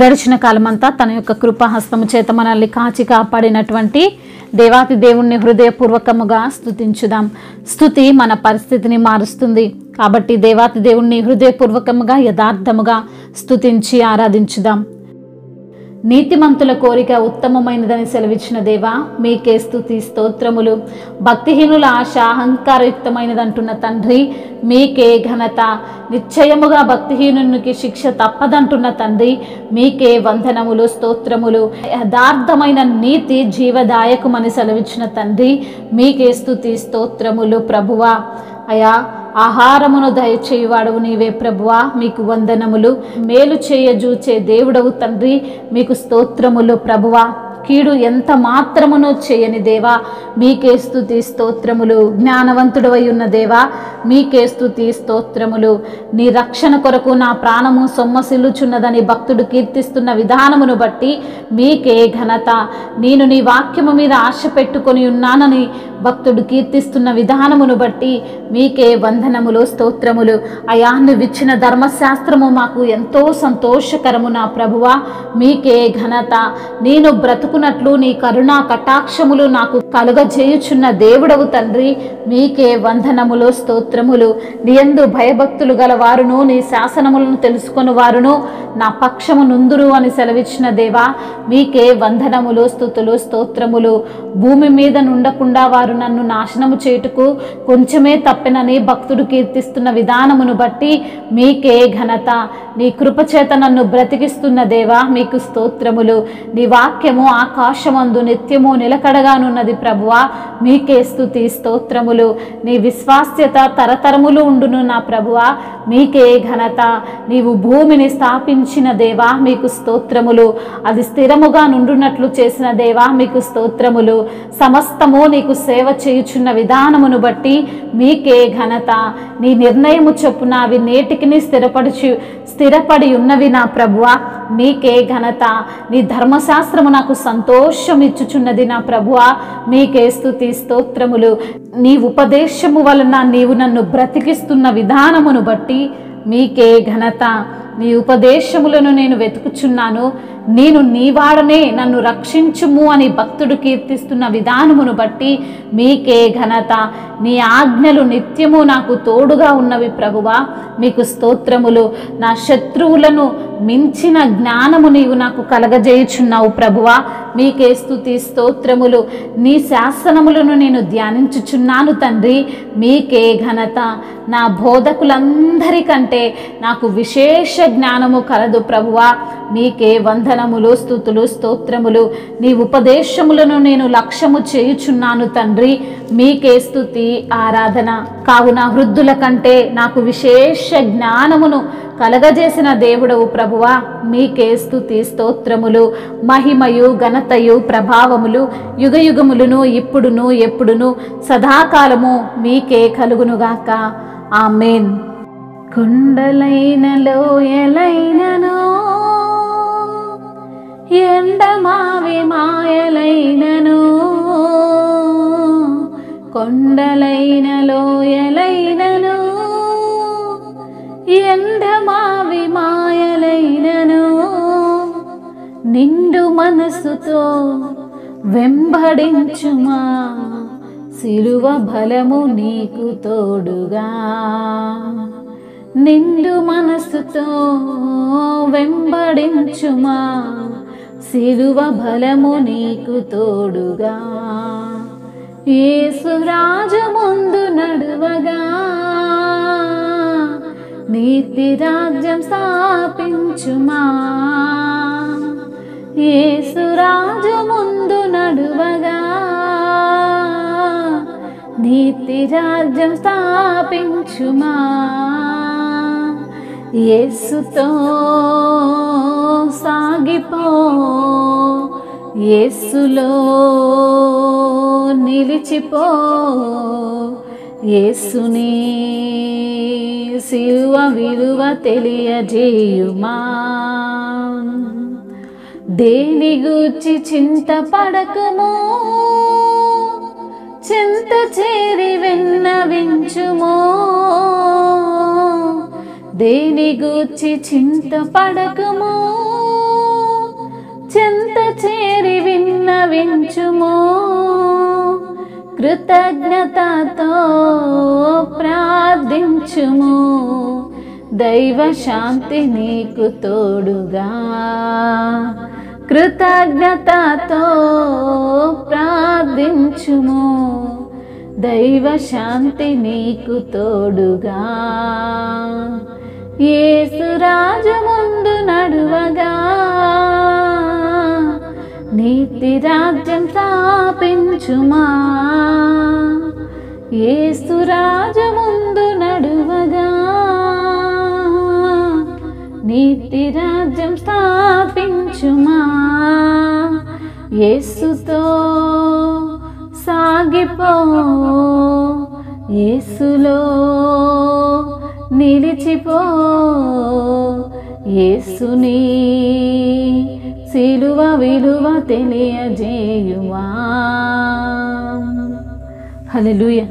గడిచిన కాలమంతా తన యొక్క కృపాహస్తము చేత మనల్ని కాచి కాపాడినటువంటి దేవాతి దేవుణ్ణి హృదయపూర్వకముగా స్తుతించుదాం. స్తుతి మన పరిస్థితిని మారుస్తుంది కాబట్టి దేవాతి దేవుణ్ణి హృదయపూర్వకముగా యథార్థముగా స్తుతించి ఆరాధించుదాం. నీతిమంతుల కోరిక ఉత్తమమైనదని సెలవిచ్చిన దేవా మీకే స్తుతి స్తోత్రములు. భక్తిహీనుల ఆశ అహంకారయుక్తమైనదంటున్న తండ్రి మీకే ఘనత. నిశ్చయముగా భక్తిహీనునికి శిక్ష తప్పదంటున్న తండ్రి మీకే వందనములు స్తోత్రములు. యథార్థమైన నీతి జీవదాయకమని సెలవిచ్చిన తండ్రి మీకే స్తుతి స్తోత్రములు. ప్రభువా అయా ఆహారమును దయచేయువాడవు నీవే ప్రభువా, మీకు వందనములు. మేలు చేయజూచే దేవుడవు తండ్రి మీకు స్తోత్రములు. ప్రభువా కీడు ఎంత మాత్రమునో చేయని దేవా మీకే స్తుతి స్తోత్రములు. జ్ఞానవంతుడవై ఉన్న దేవా మీకే స్తుతి స్తోత్రములు. నీ రక్షణ కొరకు నా ప్రాణము సొమ్మసిల్లుచున్నదని భక్తుడు కీర్తిస్తున్న విధానమును బట్టి మీకే ఘనత. నేను నీ వాక్యము మీద ఆశ పెట్టుకొని ఉన్నానని భక్తుడు కీర్తిస్తున్న విధానమును బట్టి మీకే వందనములు స్తోత్రములు. అయా నువ్విచ్చిన ధర్మశాస్త్రము మాకు ఎంతో సంతోషకరము నా ప్రభువా, మీకే ఘనత. నేను బ్రతుకున్నట్లు నీ కరుణా కటాక్షములు నాకు కలుగజేయుచున్న దేవుడవు తండ్రి మీకే వందనములు స్తోత్రములు. నీ యందు భయభక్తులు గల వారును నీ శాసనములను తెలుసుకొని వారును నా పక్షము నుందురు అని సెలవిచ్చిన దేవా మీకే వందనములు స్తుతులు స్తోత్రములు. భూమి మీద నుండకుండా వారు నన్ను నాశనము చేయుటకు కొంచెమే తప్పెనని భక్తుడు కీర్తిస్తున్న విధానమును బట్టి మీకే ఘనత. నీ కృపచేత నన్ను బ్రతికిస్తున్న దేవా మీకు స్తోత్రములు. నీ వాక్యము ఆకాశమందు నిత్యము నిలకడగానున్నది ప్రభువా మీకే స్తుతి స్తోత్రములు. నీ విశ్వాస్యత తరతరములు ఉండును నా ప్రభువా మీకే ఘనత. నీవు భూమిని స్థాపించిన దేవా మీకు స్తోత్రములు. అది స్థిరముగా నుండునట్లు చేసిన దేవా మీకు స్తోత్రములు. సమస్తము నీకు సేవ చేయుచున్న విధానమును బట్టి మీకే ఘనత. నీ నిర్ణయము చొప్పున అవి నేటికి స్థిరపడి ఉన్నవి నా ప్రభువా మీకే ఘనత. నీ ధర్మశాస్త్రము నాకు సంతోషం ఇచ్చుచున్నది నా ప్రభువా మీకే స్తుతి స్తోత్రములు. నీ ఉపదేశము వలన నీవు నన్ను బ్రతికిస్తున్న విధానమును బట్టి మీకే ఘనత. నీ ఉపదేశములను నేను వెతుకుచున్నాను, నేను నీవాడనే నన్ను రక్షించుము అని భక్తుడు కీర్తిస్తున్న విధానమును బట్టి మీకే ఘనత. నీ ఆజ్ఞలు నిత్యము నాకు తోడుగా ఉన్నవి ప్రభువా మీకు స్తోత్రములు. నా శత్రువులను మించిన జ్ఞానము నీవు నాకు కలగజేయుచున్నావు ప్రభువా మీకే స్తుతి స్తోత్రములు. నీ శాసనములను నేను ధ్యానించుచున్నాను తండ్రి మీకే ఘనత. నా బోధకులందరికంటే నాకు విశేష జ్ఞానము కలదు ప్రభువా మీకే వందనములు స్తుతులు స్తోత్రములు. నీ ఉపదేశములను నేను లక్ష్యము చేయుచున్నాను తండ్రి మీకే స్తుతి ఆరాధన. కావున వృద్ధుల కంటే నాకు విశేష జ్ఞానమును కలగజేసిన దేవుడవు ప్రభువా మీకే స్తుతి స్తోత్రములు. మహిమయు ఘనతయు ప్రభావములు యుగయుగములను ఇప్పుడును ఎప్పుడును సదాకాలము మీకే కలుగునుగాక. ఆమేన్. కొండలైన లోయలైనను ఎండమావి మాయలైనను, కొండలైన లోయలైనను ఎండమావి మాయలైనను, నిండు మనసుతో వెంబడించుమా సిలువ బలము నీకు తోడుగా. నిండు మనసుతో వెంబడించుమా సిలువ బలము నీకు తోడుగా. యేసు రాజు ముందు నడువగా నీతి రాజ్యం స్థాపించుమా. యేసు రాజు ముందు నడువగా నీతి రాజ్యం స్థాపించుమా. యేసుతో సాగిపో, యేసులో నిలిచిపో, యేసుని సిలువ విలువ తెలియజేయుమా. దేని గూర్చి చింతపడకుము, చింత చేరి విన్నవించుము. దేని గూర్చి చింతపడకుము, జీవించుము, కృతజ్ఞతతో ప్రార్థించుము, దైవ శాంతి నీకు తోడుగా. కృతజ్ఞతతో ప్రార్థించుము, దైవ శాంతి నీకు తోడుగా. యేసు రాజు ముందు నడువగా, నీతి రాజ్యం స్థాపించుమా. యేసు రాజు ముందు నడువగా, నీతి రాజ్యం స్థాపించుమా. యేసుతో సాగిపో, యేసులో నిలిచిపో, యేసుని సిలువ విలువ తెలియజేయుమా. హల్లెలూయా.